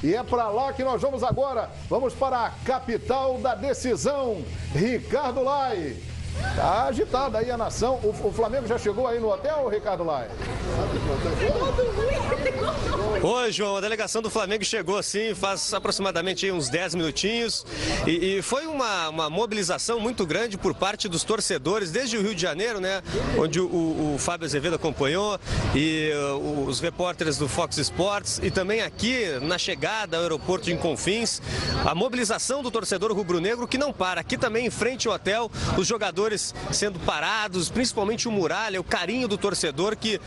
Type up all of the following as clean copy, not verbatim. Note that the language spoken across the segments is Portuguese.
E é para lá que nós vamos agora. Vamos para a capital da decisão, Ricardo Lai. Tá agitada aí a nação. O Flamengo já chegou aí no hotel, Ricardo Lai? Oi, João, a delegação do Flamengo chegou sim, faz aproximadamente aí uns 10 minutinhos e foi uma mobilização muito grande por parte dos torcedores desde o Rio de Janeiro, né, onde o Fábio Azevedo acompanhou e os repórteres do Fox Sports e também aqui na chegada ao aeroporto de Confins, a mobilização do torcedor rubro-negro que não para, aqui também em frente ao hotel, os jogadores sendo parados, principalmente o Muralha, o carinho do torcedor que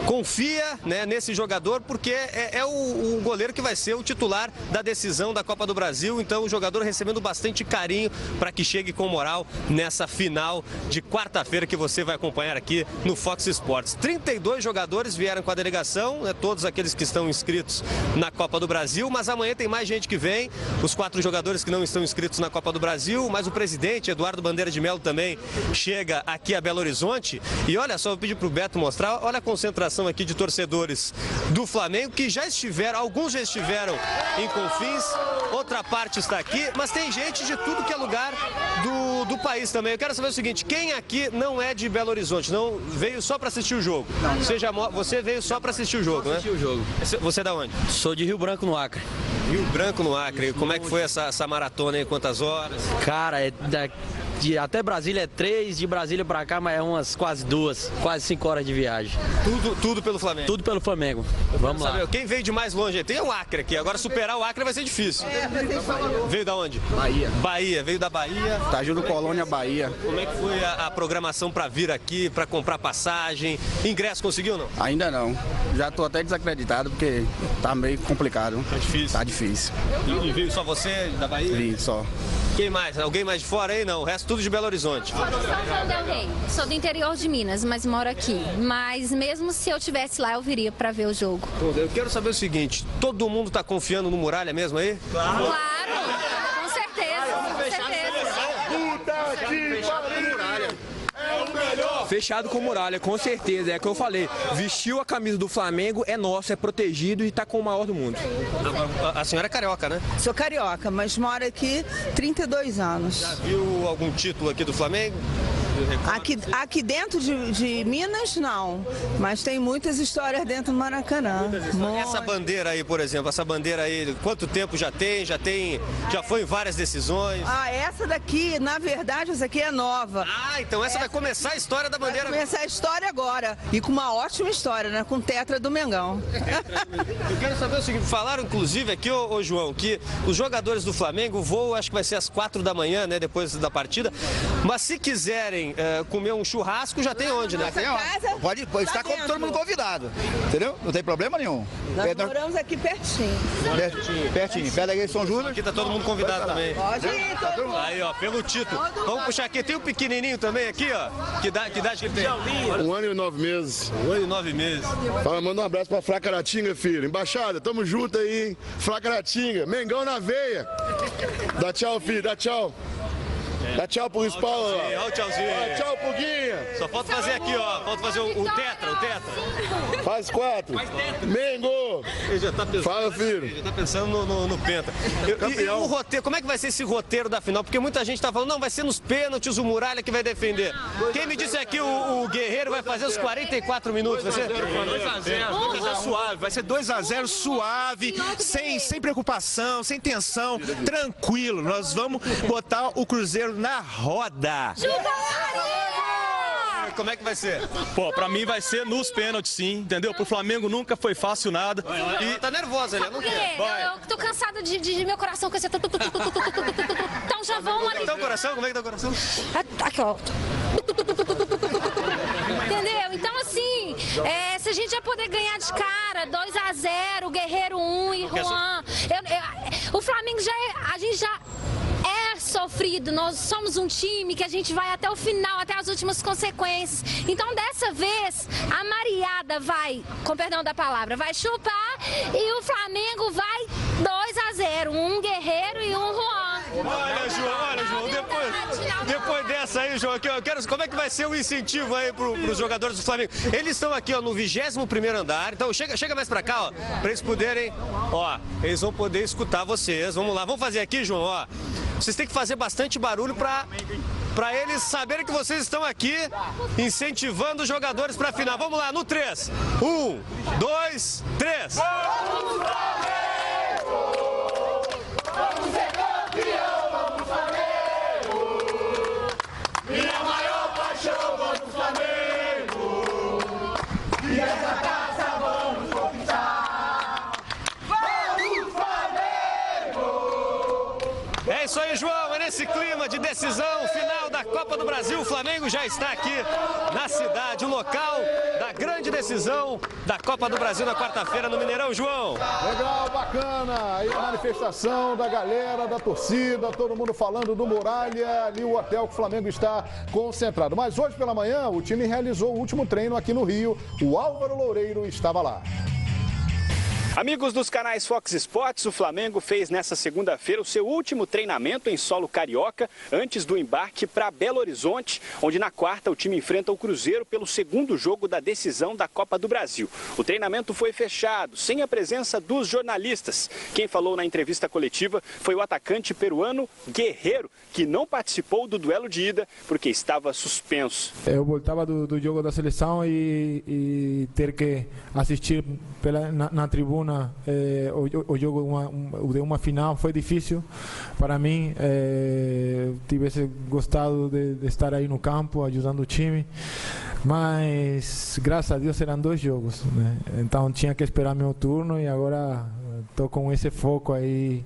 confia, né, nesse jogador porque é o goleiro que vai ser o titular da decisão da Copa do Brasil, então o jogador recebendo bastante carinho para que chegue com moral nessa final de quarta-feira que você vai acompanhar aqui no Fox Sports. 32 jogadores vieram com a delegação, né, todos aqueles que estão inscritos na Copa do Brasil, mas amanhã tem mais gente que vem, os 4 jogadores que não estão inscritos na Copa do Brasil, mas o presidente Eduardo Bandeira de Melo também chega aqui a Belo Horizonte e olha só, eu pedi para o Beto mostrar, olha a concentração aqui de torcedores do Flamengo que já estiveram, alguns já estiveram em Confins, outra parte está aqui, mas tem gente de tudo que é lugar do país também. Eu quero saber o seguinte, quem aqui não é de Belo Horizonte, não veio só para assistir o jogo? Você veio só para assistir o jogo, né? Assistir o jogo. Você é da onde? Sou de Rio Branco, no Acre. Rio Branco, no Acre. Como é que foi essa maratona aí? Quantas horas? Cara, até Brasília é 3, de Brasília pra cá, mas é umas quase 2, quase 5 horas de viagem. Tudo pelo Flamengo? Tudo pelo Flamengo. Vamos lá. Saber, quem veio de mais longe? Tem o Acre aqui, agora superar o Acre vai ser difícil. Veio da onde? Bahia, veio da Bahia. Tajudo Colônia, Bahia. Como é que foi a programação pra vir aqui, pra comprar passagem? Ingresso conseguiu ou não? Ainda não. Já tô até desacreditado porque tá meio complicado. Tá difícil? Tá difícil. E veio só você da Bahia? Vim só. Quem mais? Alguém mais de fora aí? Não, o resto tudo de Belo Horizonte. Sou do interior de Minas, mas moro aqui. Mas mesmo se eu estivesse lá, eu viria para ver o jogo. Eu quero saber o seguinte, todo mundo tá confiando no Muralha mesmo aí? Claro, com certeza, com certeza. Puta que pariu! É o melhor! Fechado com Muralha, com certeza. É o que eu falei. Vestiu a camisa do Flamengo, é nosso, é protegido e tá com o maior do mundo. A senhora é carioca, né? Sou carioca, mas moro aqui 32 anos. Já viu algum título aqui do Flamengo? Aqui dentro de Minas, não. Mas tem muitas histórias dentro do Maracanã. Essa bandeira aí, por exemplo, essa bandeira aí, quanto tempo já tem? Já foi em várias decisões? Essa daqui, na verdade, essa aqui é nova. Então essa vai começar a história da bandeira. Vai começar a história agora. E com uma ótima história, né? Com tetra do Mengão. Eu quero saber o seguinte, falaram inclusive aqui, ô João, que os jogadores do Flamengo, o voo acho que vai ser às 4 da manhã, né? Depois da partida. Mas se quiserem comer um churrasco, já tem onde, né? Pode estar todo mundo convidado. Entendeu? Não tem problema nenhum. Nós moramos aqui pertinho. Pertinho. Perto da igreja de São Júlio. Aqui tá todo mundo convidado também. Pode ir, todo mundo. Aí, ó, pelo título. Vamos puxar aqui. Tem um pequenininho também aqui, ó. Que idade que ele tem? 1 ano e 9 meses. 1 ano e 9 meses. Fala, manda um abraço pra Flá Caratinga, filho. Embaixada, tamo junto aí, hein? Flá Caratinga, Mengão na veia. Dá tchau, filho, dá tchau. Dá tchau pro Luiz Paulo, ó. Olha o tchauzinho. Tchau pro Guinha. Só falta fazer aqui, ó. Falta fazer o tetra. Faz 4. Mengo. Ele já tá pensando. Fala, filho. Ele já tá pensando no penta. E o roteiro, como é que vai ser esse roteiro da final? Porque muita gente tá falando, não, vai ser nos pênaltis, o Muralha que vai defender. Quem me disse aqui, o Guerreiro vai fazer os 44 minutos, vai ser? 2x0, vai ser suave, vai ser 2x0 suave, sem preocupação, sem tensão, tranquilo. Nós vamos botar o Cruzeiro na roda. Como é que vai ser? Pô, pra mim vai ser nos pênaltis, sim, entendeu? Pro Flamengo nunca foi fácil nada. E tá nervosa, ele não quer. Eu tô cansada de meu coração com esse... Então já vamos ali. Tá o coração? Como é que tá o coração? Aqui, ó. Entendeu? Então, assim, se a gente já poder ganhar de cara, 2x0, Guerreiro 1 e Juan... o Flamengo a gente já é sofrido, nós somos um time que a gente vai até o final, até as últimas consequências. Então, dessa vez, a Mariada vai, com perdão da palavra, vai chupar e o Flamengo vai 2x0, um Guerreiro e um Juan. Olha, João, depois dessa aí, aí, João, como é que vai ser o incentivo aí para os jogadores do Flamengo? Eles estão aqui, ó, no 21º andar, então chega mais para cá, ó, para eles poderem, ó, eles vão poder escutar vocês. Vamos lá, vamos fazer aqui, João, ó. Vocês têm que fazer bastante barulho para eles saberem que vocês estão aqui incentivando os jogadores para a final. Vamos lá, no 3. 1, 2, 3. Vamos, Flamengo! Vamos ser campeão, vamos, Flamengo! Minha maior paixão, vamos, Flamengo! E essa taça vamos conquistar! Vamos, Flamengo! É isso aí, João, é nesse clima de decisão final da Copa do Brasil. O Flamengo já está aqui na cidade, o local da grande decisão da Copa do Brasil na quarta-feira no Mineirão, João. Legal, bacana. Aí a manifestação da galera, da torcida, todo mundo falando do Muralha, ali o hotel que o Flamengo está concentrado. Mas hoje pela manhã o time realizou o último treino aqui no Rio. O Álvaro Loureiro estava lá. Amigos dos canais Fox Sports, o Flamengo fez nesta segunda-feira o seu último treinamento em solo carioca antes do embarque para Belo Horizonte, onde na quarta o time enfrenta o Cruzeiro pelo segundo jogo da decisão da Copa do Brasil. O treinamento foi fechado, sem a presença dos jornalistas. Quem falou na entrevista coletiva foi o atacante peruano Guerreiro, que não participou do duelo de ida porque estava suspenso. Eu voltava do jogo da seleção e ter que assistir na tribuna o jogo de uma final foi difícil para mim. Tivesse gostado de estar aí no campo ajudando o time, mas graças a Deus eram 2 jogos, né? Então tinha que esperar meu turno e agora estou com esse foco aí.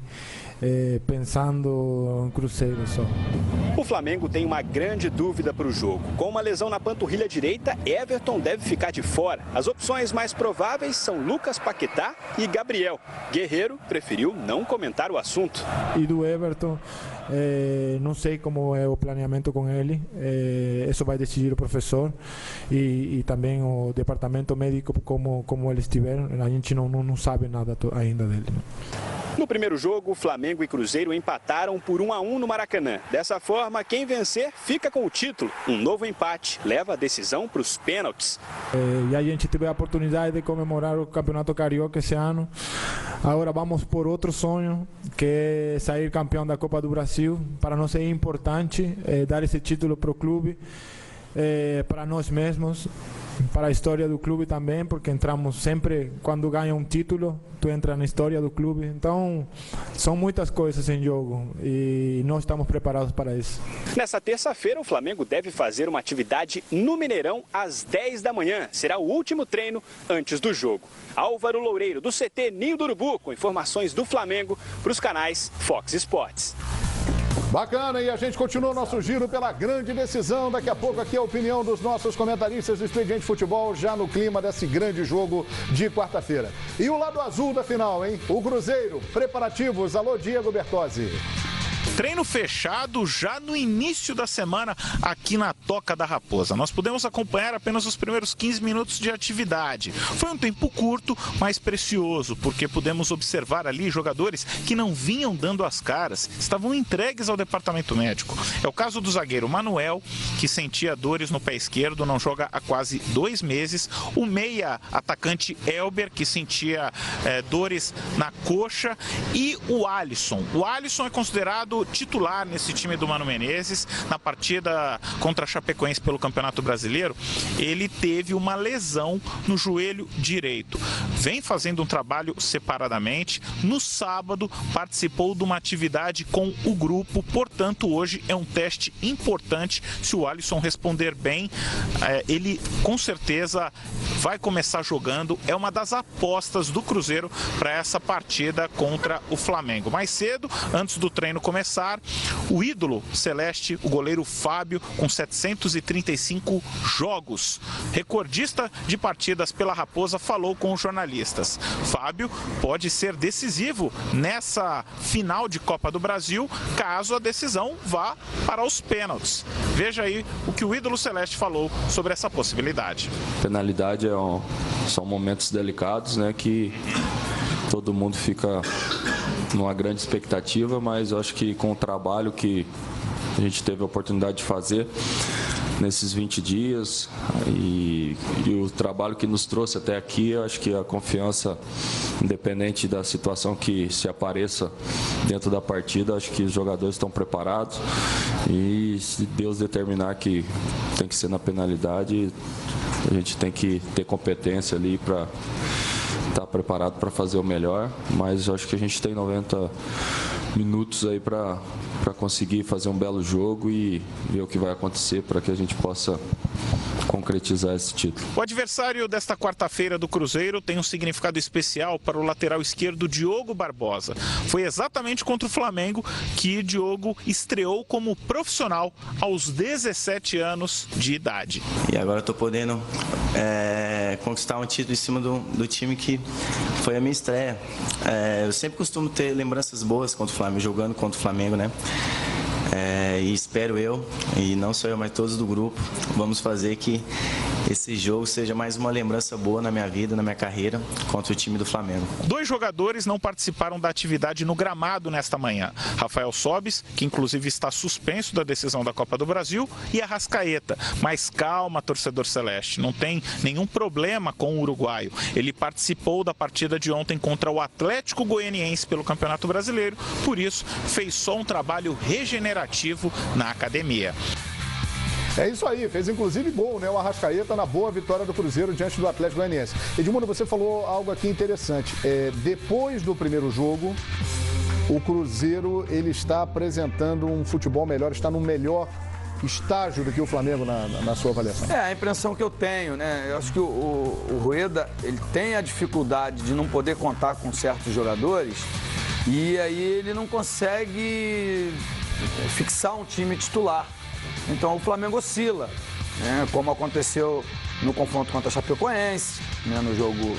Pensando em Cruzeiro só. O Flamengo tem uma grande dúvida para o jogo. Com uma lesão na panturrilha direita, Everton deve ficar de fora. As opções mais prováveis são Lucas Paquetá e Gabriel. Guerreiro preferiu não comentar o assunto. E do Everton, não sei como é o planeamento com ele. Isso vai decidir o professor e também o departamento médico, como eles tiveram. A gente não sabe nada ainda dele. No primeiro jogo, Flamengo e Cruzeiro empataram por 1-1 no Maracanã. Dessa forma, quem vencer fica com o título. Um novo empate leva a decisão para os pênaltis. E a gente teve a oportunidade de comemorar o Campeonato Carioca esse ano. Agora vamos por outro sonho, que é sair campeão da Copa do Brasil. Para nós é importante dar esse título para o clube, para nós mesmos, para a história do clube também, porque entramos sempre, quando ganha um título, tu entra na história do clube. Então, são muitas coisas em jogo e nós estamos preparados para isso. Nessa terça-feira, o Flamengo deve fazer uma atividade no Mineirão às 10 da manhã. Será o último treino antes do jogo. Álvaro Loureiro, do CT Ninho do Urubu, com informações do Flamengo para os canais Fox Sports. Bacana, e a gente continua o nosso giro pela grande decisão. Daqui a pouco aqui a opinião dos nossos comentaristas do Expediente Futebol, já no clima desse grande jogo de quarta-feira. E o lado azul da final, hein? O Cruzeiro, preparativos. Alô, Diego Bertozzi. Treino fechado já no início da semana aqui na Toca da Raposa. Nós pudemos acompanhar apenas os primeiros 15 minutos de atividade. Foi um tempo curto, mas precioso, porque pudemos observar ali jogadores que não vinham dando as caras, estavam entregues ao departamento médico. É o caso do zagueiro Manuel, que sentia dores no pé esquerdo, não joga há quase 2 meses. O meia atacante Elber, que sentia dores na coxa. E o Alisson. O Alisson é considerado titular nesse time do Mano Menezes. Na partida contra a Chapecoense pelo Campeonato Brasileiro, ele teve uma lesão no joelho direito. Vem fazendo um trabalho separadamente. No sábado participou de uma atividade com o grupo, portanto hoje é um teste importante. Se o Alisson responder bem, ele com certeza vai começar jogando. É uma das apostas do Cruzeiro para essa partida contra o Flamengo. Mais cedo, antes do treino começar, o ídolo celeste, o goleiro Fábio, com 735 jogos, recordista de partidas pela Raposa, falou com os jornalistas. Fábio pode ser decisivo nessa final de Copa do Brasil, caso a decisão vá para os pênaltis. Veja aí o que o ídolo celeste falou sobre essa possibilidade. Penalidade são momentos delicados, né, que todo mundo fica numa grande expectativa, mas eu acho que com o trabalho que a gente teve a oportunidade de fazer nesses 20 dias e o trabalho que nos trouxe até aqui, eu acho que a confiança, independente da situação que se apareça dentro da partida, acho que os jogadores estão preparados e se Deus determinar que tem que ser na penalidade, a gente tem que ter competência ali para estar preparado para fazer o melhor, mas eu acho que a gente tem 90 minutos aí para conseguir fazer um belo jogo e ver o que vai acontecer para que a gente possa concretizar esse título. O adversário desta quarta-feira do Cruzeiro tem um significado especial para o lateral esquerdo Diogo Barbosa. Foi exatamente contra o Flamengo que Diogo estreou como profissional aos 17 anos de idade. E agora eu estou podendo conquistar um título em cima do time que foi a minha estreia. Eu sempre costumo ter lembranças boas contra o Flamengo, jogando contra o Flamengo, né? E espero eu, e não só eu, mas todos do grupo, vamos fazer que esse jogo seja mais uma lembrança boa na minha vida, na minha carreira, contra o time do Flamengo. 2 jogadores não participaram da atividade no gramado nesta manhã. Rafael Sobis, que inclusive está suspenso da decisão da Copa do Brasil, e Arrascaeta. Mas calma, torcedor celeste, não tem nenhum problema com o uruguaio. Ele participou da partida de ontem contra o Atlético Goianiense pelo Campeonato Brasileiro, por isso fez só um trabalho regenerativo na academia. É isso aí, fez inclusive gol, né? O Arrascaeta na boa vitória do Cruzeiro diante do Atlético Goianiense. Edmundo, você falou algo aqui interessante. Depois do primeiro jogo, o Cruzeiro ele está apresentando um futebol melhor, está no melhor estágio do que o Flamengo na sua avaliação. É a impressão que eu tenho, né? Eu acho que o Rueda, ele tem a dificuldade de não poder contar com certos jogadores e aí ele não consegue fixar um time titular. Então o Flamengo oscila, né? Como aconteceu no confronto contra a Chapecoense, né? No jogo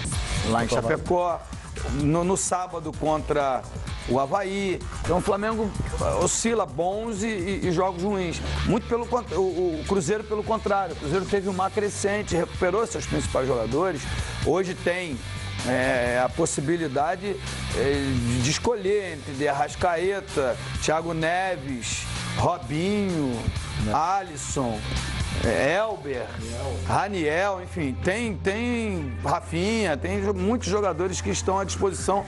lá em Chapecó, no sábado contra o Avaí. Então o Flamengo oscila bons e jogos ruins. Muito pelo o Cruzeiro pelo contrário. O Cruzeiro teve uma crescente, recuperou seus principais jogadores. Hoje tem a possibilidade de escolher entre Arrascaeta, Thiago Neves, Robinho, Alisson, Elber, Raniel, enfim, tem Rafinha, tem muitos jogadores que estão à disposição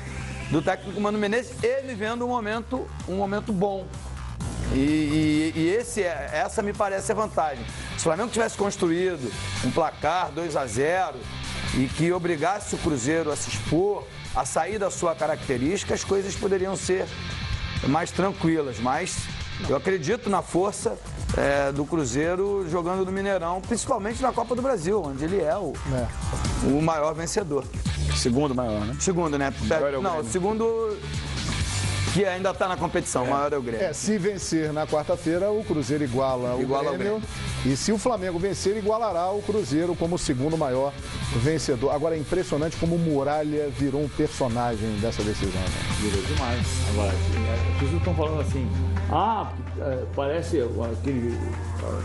do técnico Mano Menezes e vivendo um momento bom. E essa me parece a vantagem. Se o Flamengo tivesse construído um placar 2-0 e que obrigasse o Cruzeiro a se expor, a sair da sua característica, as coisas poderiam ser mais tranquilas, mas eu acredito na força do Cruzeiro jogando no Mineirão, principalmente na Copa do Brasil, onde ele é o maior vencedor. Segundo maior, né? Segundo, né? Não, o segundo que ainda está na competição, o maior é o Grêmio. Se vencer na quarta-feira, o Cruzeiro iguala o Grêmio. E se o Flamengo vencer, igualará o Cruzeiro como o segundo maior vencedor. Agora, é impressionante como o Muralha virou um personagem dessa decisão. Né? Virou demais. Agora, as pessoas estão falando assim, parece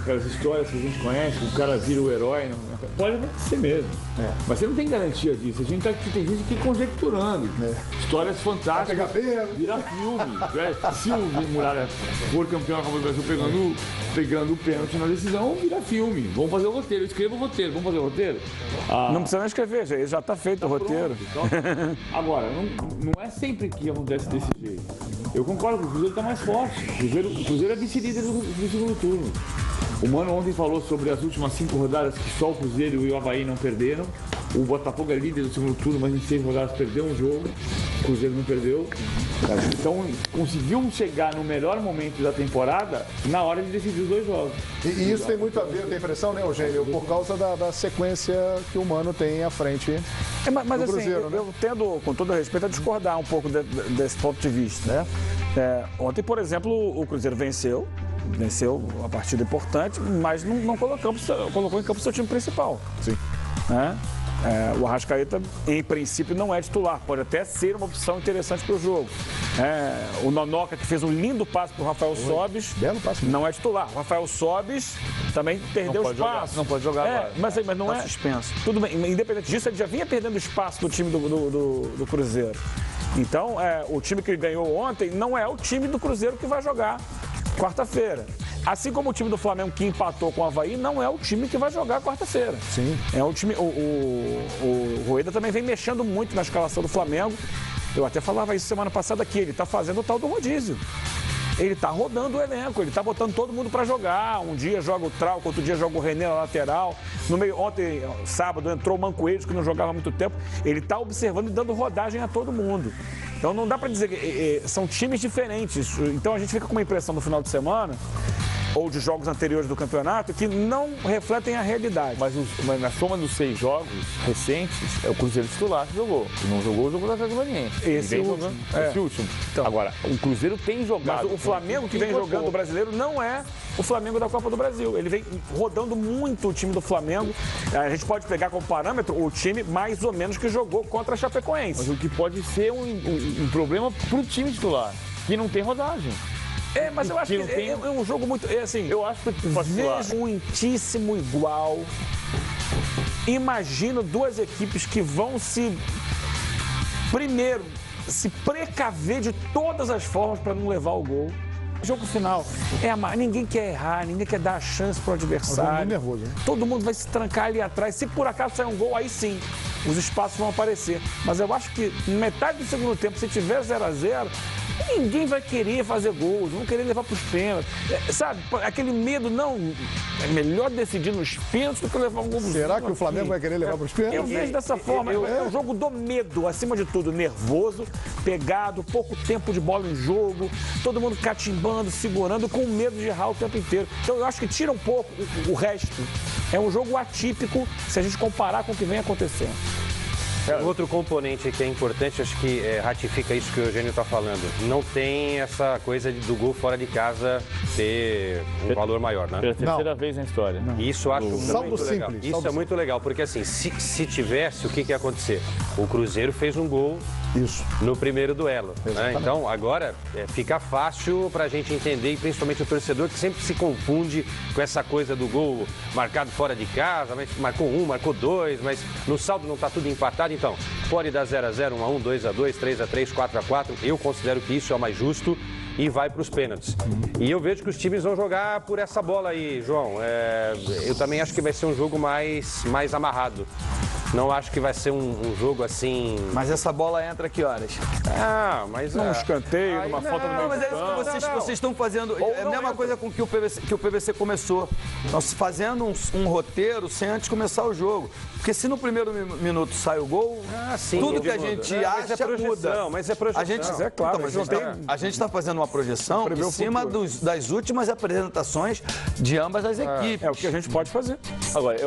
aquelas histórias que a gente conhece, o cara vira o herói. Não, pode acontecer mesmo. Mas você não tem garantia disso. A gente tem gente aqui conjecturando. Histórias fantásticas. Virar filme. Se o Muralha for campeão da Copa do Brasil pegando o pênalti na decisão, vira filme. Vamos fazer o roteiro. Escreva o roteiro. Vamos fazer o roteiro? Não precisa nem escrever, já está feito o roteiro. Então, agora, não é sempre que acontece desse jeito. Eu concordo que o Cruzeiro está mais forte. O Cruzeiro é vice-líder do segundo turno. O Mano ontem falou sobre as últimas 5 rodadas que só o Cruzeiro e o Avaí não perderam. O Botafogo é líder do segundo turno, mas em 6 rodadas perdeu um jogo. O Cruzeiro não perdeu. Então conseguiu chegar no melhor momento da temporada na hora de decidir os 2 jogos. E isso tem muito a ver, tem impressão, né, Eugênio? Por causa da sequência que o Mano tem à frente mas do assim, Cruzeiro, né? eu tendo, com todo respeito, a discordar um pouco desse ponto de vista, né? Ontem, por exemplo, o Cruzeiro venceu a partida importante, mas não colocou em campo o seu time principal. Sim. O Arrascaeta, em princípio, não é titular. Pode até ser uma opção interessante para o jogo. O Nonoca, que fez um lindo passe para o Rafael Sobis, belo passe, não é titular. O Rafael Sobis também perdeu espaço. Não pode jogar agora. Mas não é suspenso. Tudo bem, independente disso, ele já vinha perdendo espaço do time do Cruzeiro. Então, o time que ele ganhou ontem não é o time do Cruzeiro que vai jogar quarta-feira. assim como o time do Flamengo que empatou com o Avaí, não é o time que vai jogar quarta-feira. Sim. É o time. O Rueda também vem mexendo muito na escalação do Flamengo. Eu até falava isso semana passada aqui, ele está fazendo o tal do rodízio. Ele está rodando o elenco, ele está botando todo mundo para jogar. Um dia joga o Trauco, outro dia joga o René na lateral. No meio, ontem, sábado, entrou o Mancoelhos, que não jogava há muito tempo. Ele está observando e dando rodagem a todo mundo. Então não dá para dizer que são times diferentes. Então a gente fica com uma impressão no final de semana, ou de jogos anteriores do campeonato, que não refletem a realidade. Mas na soma dos 6 jogos recentes, é o Cruzeiro titular que jogou. Se não jogou, jogou da Atlético Goianiense. Esse último. Então, agora, o Cruzeiro tem jogado. Mas o Flamengo que vem jogando o brasileiro não é o Flamengo da Copa do Brasil. Ele vem rodando muito o time do Flamengo. A gente pode pegar como parâmetro o time mais ou menos que jogou contra a Chapecoense. Mas o que pode ser um problema para o time titular, que não tem rodagem. Mas eu acho que é um jogo muito... assim, eu acho que vejo muitíssimo igual. Imagino duas equipes que vão primeiro, se precaver de todas as formas para não levar o gol. Jogo final, ninguém quer errar, ninguém quer dar a chance para o adversário. Muito nervoso, né? Todo mundo vai se trancar ali atrás. Se por acaso sair um gol, aí sim, os espaços vão aparecer. Mas eu acho que metade do segundo tempo, se tiver 0-0, ninguém vai querer fazer gols, vão querer levar para os pênaltis. Sabe, aquele medo, não, é melhor decidir nos pênaltis do que levar um gol. Será que o Flamengo vai querer levar para os pênaltis? Eu vejo dessa forma, é um jogo do medo, acima de tudo, nervoso, pegado, pouco tempo de bola em jogo, todo mundo catimbando, segurando, com medo de errar o tempo inteiro. Então eu acho que tira um pouco o resto. É um jogo atípico se a gente comparar com o que vem acontecendo. Outro componente que é importante, acho que ratifica isso que o Eugênio está falando. Não tem essa coisa do gol fora de casa ter um valor maior, né? Pela terceira vez na história. Isso eu acho muito legal. Isso é muito legal, porque assim, se tivesse, o que ia acontecer? O Cruzeiro fez um gol no primeiro duelo. Né? Então, agora fica fácil para a gente entender, e principalmente o torcedor que sempre se confunde com essa coisa do gol marcado fora de casa, mas marcou 1, marcou 2, mas no saldo não está tudo empatado. Então, pode dar 0-0, 1-1, 2-2, 3-3, 4-4. Eu considero que isso é o mais justo e vai para os pênaltis. E eu vejo que os times vão jogar por essa bola aí, João. Eu também acho que vai ser um jogo mais amarrado. Não acho que vai ser um jogo assim... Mas essa bola entra que horas? Mas... Num escanteio, numa falta no meio mas é isso que vocês estão fazendo. É a mesma coisa com que o PVC começou. Nós fazendo um roteiro sem antes começar o jogo. Porque se no primeiro minuto sai o gol, tudo que a gente acha muda. Mas é projeção. É claro, a gente está fazendo uma projeção em cima das últimas apresentações de ambas as equipes. É o que a gente pode fazer. Agora,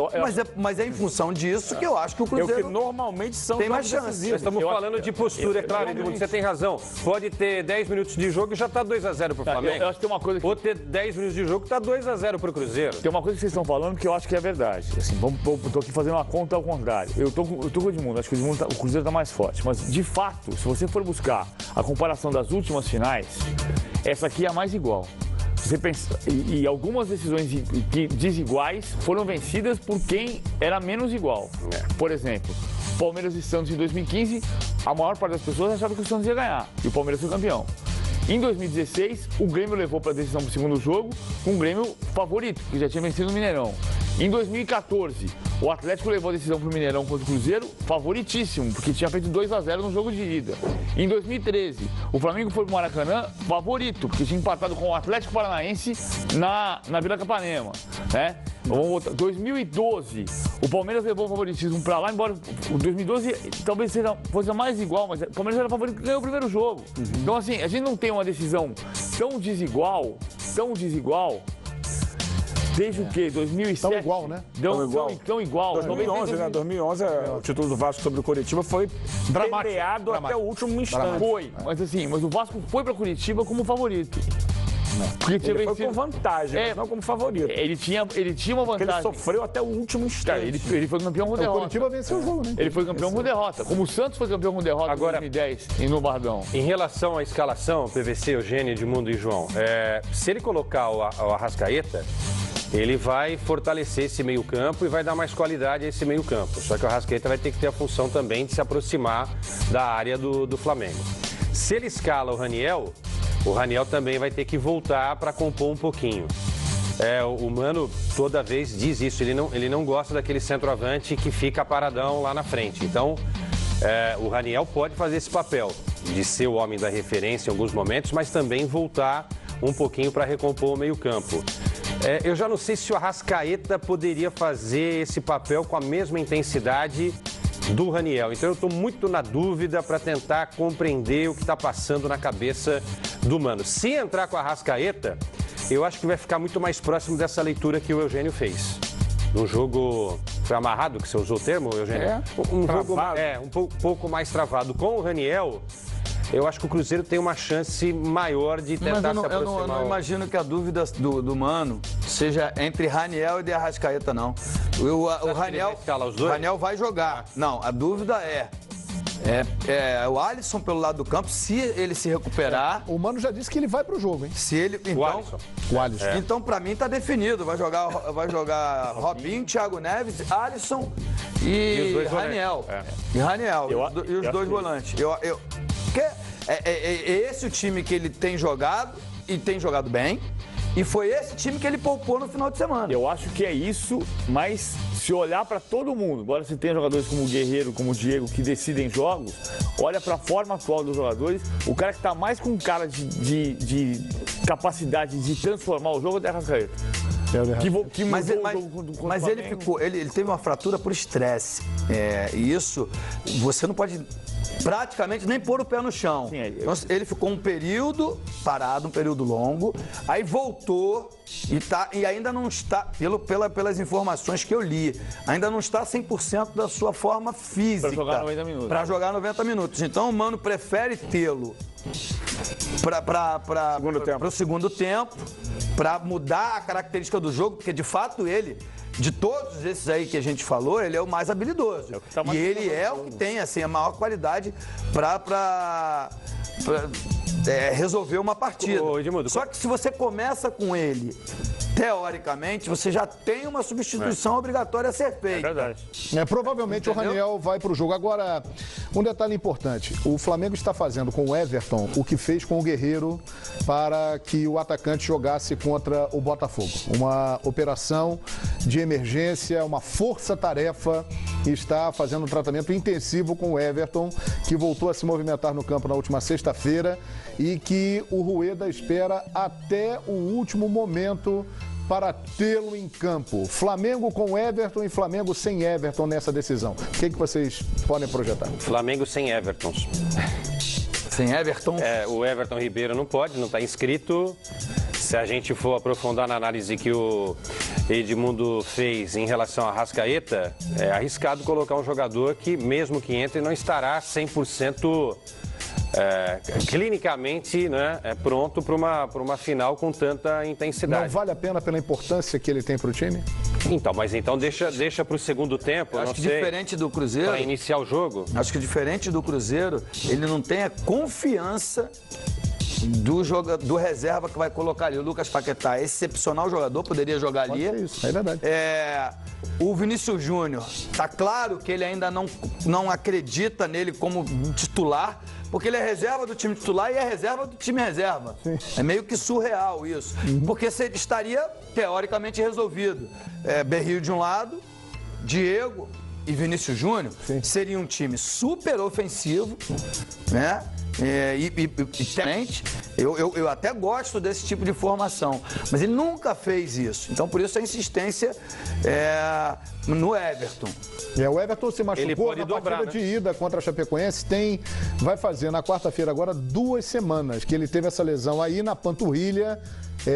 mas é em função disso que eu acho que o Cruzeiro que normalmente são tem mais chance. Estamos falando de postura, é claro, Edmundo, você tem razão. Pode ter 10 minutos de jogo e já está 2-0 para o Flamengo. Eu acho que tem uma coisa Ou ter 10 minutos de jogo e está 2-0 para o Cruzeiro. Tem uma coisa que vocês estão falando que eu acho que é verdade. Assim, estou aqui fazendo uma conta ao contrário. Eu tô com o Edmundo, acho que o Cruzeiro está mais forte. Mas, de fato, se você for buscar a comparação das últimas finais, essa aqui é a mais igual. Você pensa, e algumas decisões desiguais foram vencidas por quem era menos igual. Por exemplo, Palmeiras e Santos em 2015, a maior parte das pessoas achava que o Santos ia ganhar e o Palmeiras foi campeão. Em 2016, o Grêmio levou para a decisão para o segundo jogo, com o Grêmio favorito, que já tinha vencido o Mineirão. Em 2014, o Atlético levou a decisão para o Mineirão contra o Cruzeiro, favoritíssimo, porque tinha feito 2-0 no jogo de ida. Em 2013, o Flamengo foi para o Maracanã, favorito, porque tinha empatado com o Atlético Paranaense na Vila Capanema, né? Vamos voltar. 2012, o Palmeiras levou o favoritismo para lá, embora o 2012 talvez fosse mais igual, mas o Palmeiras era favorito e ganhou o primeiro jogo. Então, assim, a gente não tem uma decisão tão desigual, desde o quê? 2007? Tão igual, né? Tão igual. 2011, né? 2011, o título do Vasco sobre o Coritiba foi peleado até o último instante. Foi, mas o Vasco foi para Curitiba como favorito. Porque ele foi com vantagem, mas não como favorito. Ele tinha uma vantagem. Porque ele sofreu até o último instante. Ele foi campeão com derrota. O Curitiba venceu o jogo, né? Ele foi campeão com derrota. Como o Santos foi campeão com derrota em 2010, no Bardão. Em relação à escalação, PVC, Eugênio, Edmundo e João, se ele colocar o Arrascaeta, ele vai fortalecer esse meio-campo e vai dar mais qualidade a esse meio-campo. Só que o Arrascaeta vai ter que ter a função também de se aproximar da área do Flamengo. Se ele escala o Raniel também vai ter que voltar para compor um pouquinho. o Mano toda vez diz isso, ele não gosta daquele centroavante que fica paradão lá na frente. Então, o Raniel pode fazer esse papel de ser o homem da referência em alguns momentos, mas também voltar um pouquinho para recompor o meio-campo. Eu já não sei se o Arrascaeta poderia fazer esse papel com a mesma intensidade do Raniel. Então eu estou muito na dúvida para tentar compreender o que está passando na cabeça do Mano. Se entrar com a Arrascaeta, eu acho que vai ficar muito mais próximo dessa leitura que o Eugênio fez. No jogo, foi amarrado, que você usou o termo, Eugênio? Um pouco mais travado. Com o Raniel, eu acho que o Cruzeiro tem uma chance maior de tentar se aproximar. Eu não imagino que a dúvida do Mano seja entre Raniel e de Arrascaeta, não. O Raniel vai jogar. Não, a dúvida é o Alisson pelo lado do campo, se ele se recuperar. O Mano já disse que ele vai pro jogo, hein? Se ele, então, o Alisson. Então, pra mim, tá definido. Vai jogar Robinho, Thiago Neves, Alisson e Raniel. E Raniel. E os dois volantes. É esse o time que ele tem jogado e tem jogado bem. E foi esse time que ele poupou no final de semana. Eu acho que é isso, mas se olhar para todo mundo, embora você tenha jogadores como o Guerreiro, como o Diego, que decidem jogos, olha para a forma atual dos jogadores, o cara que está mais com cara de capacidade de transformar o jogo é o Arrascaeta. Mas ele teve uma fratura por estresse. E isso, você não pode praticamente nem pôr o pé no chão. Então, ele ficou um período parado, um período longo, aí voltou e ainda não está, pelas informações que eu li, ainda não está 100% da sua forma física. Para jogar 90 minutos. Então o Mano prefere tê-lo para o segundo tempo, para mudar a característica do jogo, porque de fato ele, de todos esses aí que a gente falou, ele é o mais habilidoso. E ele é o que tem assim, a maior qualidade para resolver uma partida. Só que se você começa com ele, teoricamente, você já tem uma substituição obrigatória a ser feita. É verdade. Provavelmente o Raniel vai para o jogo. Agora, um detalhe importante. O Flamengo está fazendo com o Everton o que fez com o Guerreiro para que o atacante jogasse contra o Botafogo. Uma operação de emergência, uma força-tarefa, e está fazendo um tratamento intensivo com o Everton, que voltou a se movimentar no campo na última sexta-feira e que o Rueda espera até o último momento para tê-lo em campo. Flamengo com Everton e Flamengo sem Everton nessa decisão. O que vocês podem projetar? Flamengo sem Everton. Sem Everton? O Everton Ribeiro não pode, não está inscrito. Se a gente for aprofundar na análise que o Edmundo fez em relação a Arrascaeta, é arriscado colocar um jogador que, mesmo que entre, não estará 100% clinicamente, né, pronto para uma final com tanta intensidade. Não vale a pena pela importância que ele tem para o time? Então deixa para o segundo tempo. Acho que diferente do Cruzeiro, para iniciar o jogo. Acho que diferente do Cruzeiro, ele não tem a confiança do reserva que vai colocar ali. O Lucas Paquetá é excepcional jogador, poderia jogar ali. Isso, é verdade. O Vinícius Júnior, tá claro que ele ainda não acredita nele como titular, porque ele é reserva do time titular e é reserva do time reserva. Sim. É meio que surreal isso. Porque você estaria, teoricamente, resolvido. Berrio de um lado, Diego e Vinícius Júnior seria um time super ofensivo, né? Eu até gosto desse tipo de formação, mas ele nunca fez isso. Então, por isso a insistência no Everton. O Everton se machucou na partida de ida contra a Chapecoense. Vai fazer na quarta-feira agora 2 semanas que ele teve essa lesão aí na panturrilha.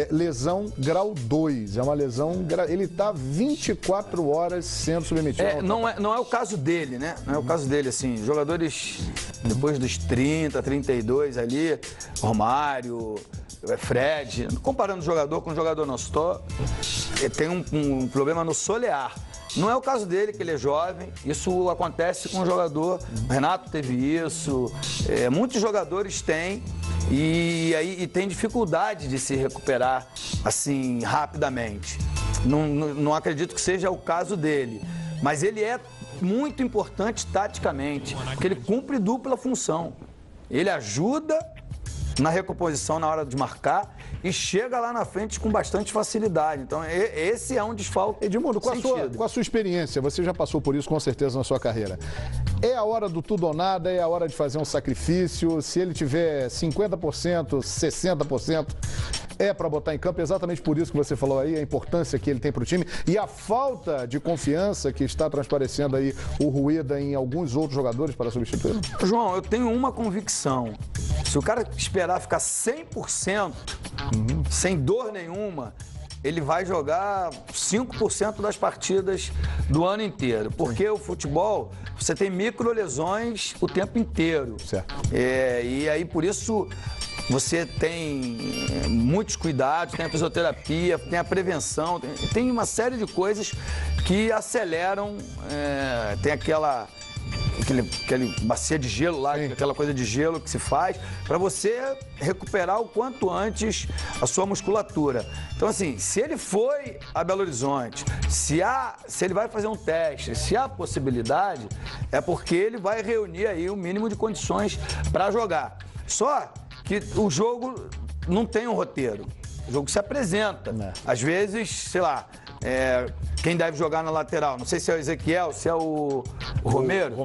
Lesão grau 2, é uma lesão. Ele está 24 horas sendo submetido. Não é o caso dele, né? Não é o caso dele, assim. Jogadores depois dos 30, 32 ali, Romário, Fred, comparando jogador com jogador nosso, tem um problema no solear. Não é o caso dele, que ele é jovem, isso acontece com o jogador. O Renato teve isso, muitos jogadores têm. E tem dificuldade de se recuperar assim rapidamente. Não acredito que seja o caso dele, mas ele é muito importante taticamente, porque ele cumpre dupla função. Ele ajuda na recomposição na hora de marcar e chega lá na frente com bastante facilidade. Então, esse é um desfalque. Edmundo, com a sua experiência, você já passou por isso com certeza na sua carreira. É a hora do tudo ou nada, é a hora de fazer um sacrifício. Se ele tiver 50%, 60%, é para botar em campo. Exatamente por isso que você falou aí, a importância que ele tem para o time e a falta de confiança que está transparecendo aí o Rueda em alguns outros jogadores para substituí-lo. João, eu tenho uma convicção. Se o cara esperar ficar 100%, sem dor nenhuma, ele vai jogar 5% das partidas do ano inteiro. Porque o futebol, você tem microlesões o tempo inteiro. Certo. E aí, por isso, você tem muitos cuidados, tem a fisioterapia, tem a prevenção, tem uma série de coisas que aceleram, tem aquele bacia de gelo lá, aquela coisa de gelo que se faz, para você recuperar o quanto antes a sua musculatura. Então, assim, se ele foi a Belo Horizonte, se ele vai fazer um teste, se há possibilidade, é porque ele vai reunir aí o mínimo de condições para jogar. Só que o jogo não tem um roteiro. O jogo se apresenta. Às vezes, sei lá, quem deve jogar na lateral? Não sei se é o Ezequiel, se é o Romero.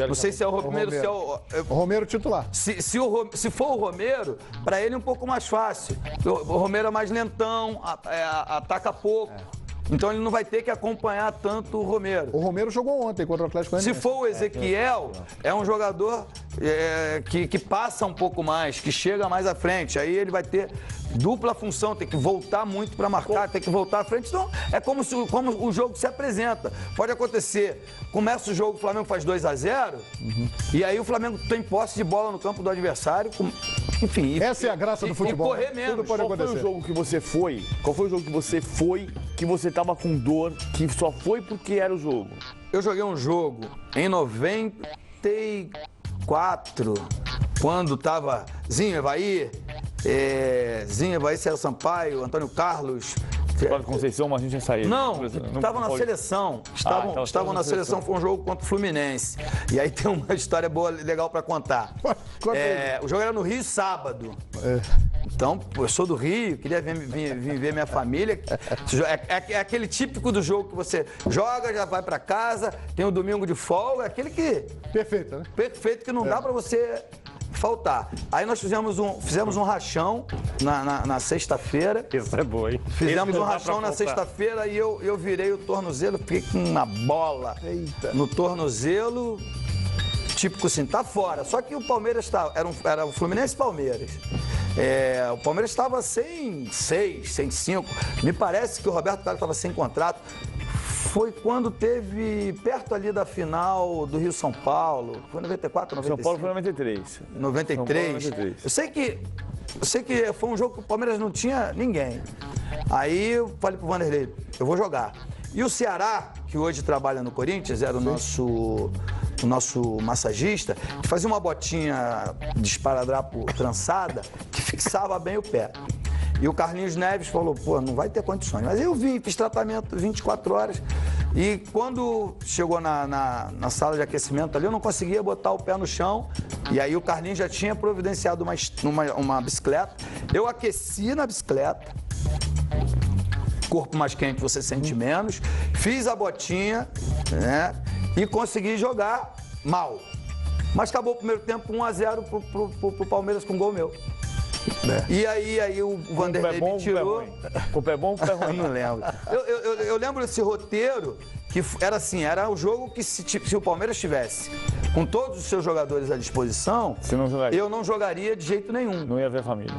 Não sei se é o Romero, se é o Romero titular. Se for o Romero, para ele é um pouco mais fácil. O Romero é mais lentão, ataca pouco. Então ele não vai ter que acompanhar tanto o Romero. O Romero jogou ontem contra o Atlético Goianiense. Se for o Ezequiel, é um jogador que passa um pouco mais, que chega mais à frente. Aí ele vai ter dupla função, tem que voltar muito para marcar, tem que voltar à frente. Então é como o jogo se apresenta. Pode acontecer, começa o jogo, o Flamengo faz 2-0, e aí o Flamengo tem posse de bola no campo do adversário. Enfim, essa é a graça do futebol. E correr menos. Tudo pode acontecer. Qual foi o jogo que você foi? Qual foi o jogo que você foi, que você tava com dor, que só foi porque era o jogo? Eu joguei um jogo em 94, quando tava Zinho Evaí, César Sampaio, Antônio Carlos. Flávio Conceição, mas a gente já saiu. Não, estavam na seleção. Estavam na seleção, foi um jogo contra o Fluminense. E aí tem uma história boa, legal para contar. O jogo era no Rio sábado. Então, eu sou do Rio, queria vir ver minha família. É aquele típico do jogo que você joga, já vai para casa, tem o domingo de folga, aquele que... Perfeito, né? Perfeito, que não dá para você faltar. Aí nós fizemos um rachão na sexta-feira. Isso é bom, hein? Fizemos um rachão na sexta-feira e eu virei o tornozelo, fiquei com uma bola no tornozelo, típico assim, tá fora. Só que o Palmeiras era o Fluminense e Palmeiras. O Palmeiras estava sem 6, sem 5. Me parece que o Roberto Carlos estava sem contrato. Foi quando teve perto ali da final do Rio-São Paulo. Foi 94, 95? São Paulo foi 93. 93. Eu sei que foi um jogo que o Palmeiras não tinha ninguém. Aí eu falei pro Vanderlei, eu vou jogar. E o Ceará, que hoje trabalha no Corinthians, era o nosso massagista, que fazia uma botinha de esparadrapo trançada que fixava bem o pé. E o Carlinhos Neves falou, pô, não vai ter condições. Mas eu fiz tratamento 24 horas. E quando chegou na sala de aquecimento ali, eu não conseguia botar o pé no chão. E aí o Carlinhos já tinha providenciado uma bicicleta. Eu aqueci na bicicleta. Corpo mais quente você sente menos. Fiz a botinha, né? E consegui jogar mal. Mas acabou o primeiro tempo 1-0 pro Palmeiras com gol meu. E aí o Vanderlei me tirou. Com o pé bom ou com o pé ruim? Não lembro. Eu lembro desse roteiro que era assim, era o jogo que se o Palmeiras tivesse com todos os seus jogadores à disposição, eu não jogaria de jeito nenhum. Não ia ver a família.